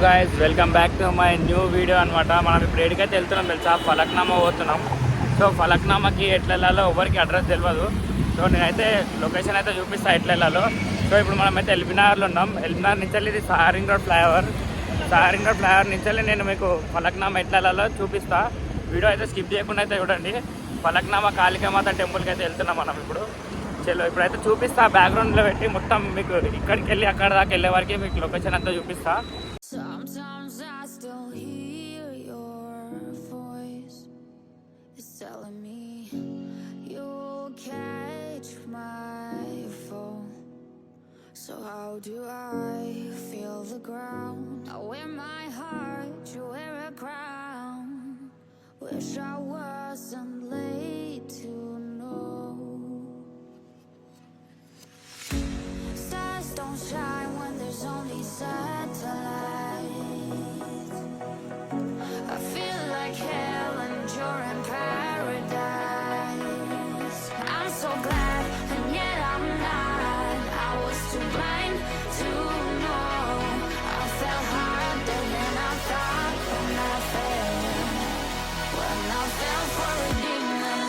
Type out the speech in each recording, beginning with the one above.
Guys welcome back to my new video అనమాట. మనం ఇప్పుడు ఎక్కడికైతే వెళ్తున్నాం తెలుసా, ఫలక్నామా పోతున్నాం. సో ఫలక్నామాకి ఎట్లా వెళ్ళాలో ఎవరికి అడ్రస్ తెలియదు. సో నేనైతే లొకేషన్ అయితే చూపిస్తాను ఎట్లా వెళ్ళాలో. సో ఇప్పుడు మనమైతే ఎల్బీనగర్లో ఉన్నాం. ఎల్బీనగర్ నుంచి వెళ్ళి ఇది సారింగ్ రోడ్ ఫ్లైఓవర్ నుంచి వెళ్ళి నేను మీకు ఫలక్నామా ఎట్లా వెళ్ళాలో చూపిస్తా. వీడియో అయితే స్కిప్ చేయకుండా అయితే చూడండి. ఫలక్నామా కాళికామాత టెంపుల్కి అయితే వెళ్తున్నాం మనం ఇప్పుడు. చలో ఇప్పుడైతే చూపిస్తా, బ్యాక్గ్రౌండ్లో పెట్టి మొత్తం మీకు ఇక్కడికి వెళ్ళి అక్కడ దాకా వెళ్ళే వరకు మీకు లొకేషన్ అంతా చూపిస్తా. Sometimes I still hear your voice. It's telling me you'll catch my fall. So how do I feel the ground? I wear my heart, you wear a crown. Wish I wasn't late to know. Stars don't shine when there's only satellites. I feel like hell and you're in paradise. I'm so glad and yet I'm not. I was too blind to know. I fell harder than I thought when I fell for a demon.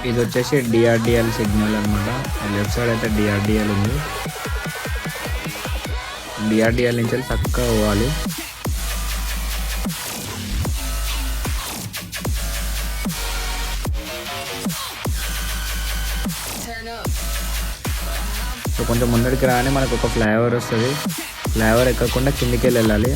ఇది వచ్చేసి DRDL signal అనమాట. Left side అయితే DRDL ఉంది. DRDL నుంచి వెళ్ళి చక్కగా పోవాలి. So కొంచెం ముందరికి రాని మనకు ఒక ఫ్లైఓవర్ వస్తుంది. ఫ్లైఓవర్ ఎక్కకుండా కిందికి వెళ్ళాలి.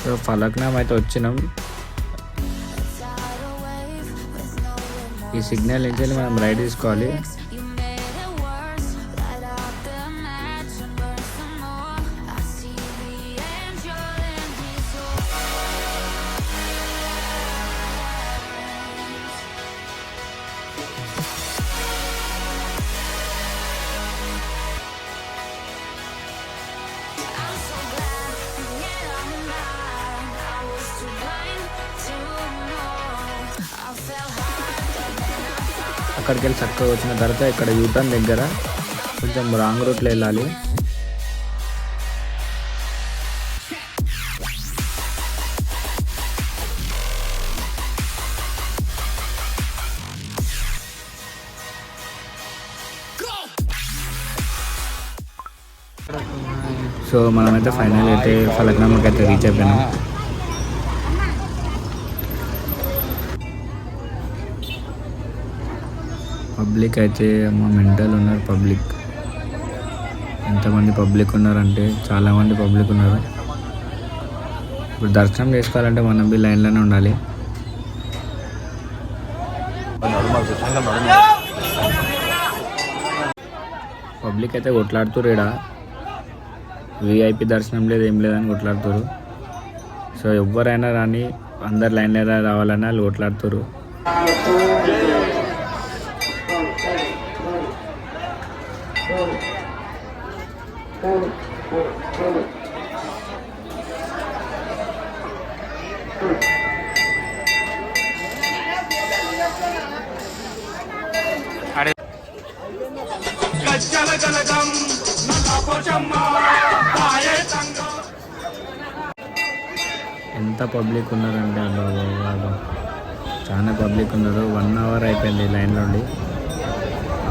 సో ఫలక్నామా అయితే వచ్చినాం. ఈ సిగ్నల్ నుంచి వెళ్ళి మనం రైట్ తీసుకోవాలి. అక్కడికి వెళ్ళి చక్కగా వచ్చిన తర్వాత ఇక్కడ యూటర్న్ దగ్గర కొంచెం రాంగ్ రూట్లో వెళ్ళాలి. సో మనమైతే ఫైనల్ అయితే ఫలక్నామాకి అయితే రీచ్ అయిపోయినాం. పబ్లిక్ అయితే మెంటల్ ఉన్నారు. పబ్లిక్ ఎంతమంది పబ్లిక్ ఉన్నారంటే చాలామంది పబ్లిక్ ఉన్నారు. ఇప్పుడు దర్శనం చేసుకోవాలంటే మనం బి లైన్లోనే ఉండాలి. పబ్లిక్ అయితే కొట్లాడుతురు. ఇక్కడ విఐపి దర్శనం లేదు, ఏం లేదని కొట్లాడుతురు. సో ఎవరైనా రాని అందరు లైన్లో రావాలని వాళ్ళు కొట్లాడుతురు. ఎంత పబ్లిక్ ఉన్నారంటే బాబా చాలా పబ్లిక్ ఉన్నారు. 1 అవర్ అయిపోయింది లైన్లో ఉండి.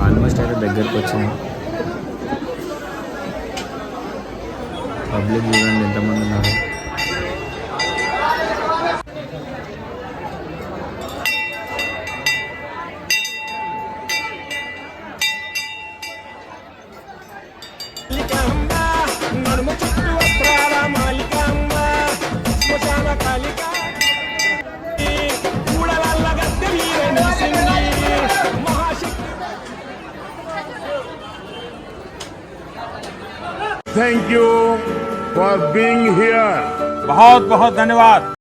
ఆల్మోస్ట్ అయితే దగ్గరకు వచ్చినాయి. పబ్లిక్ చూడండి ఎంతమంది ఉన్నారు. Thank you for being here. बहुत बहुत धन्यवाद।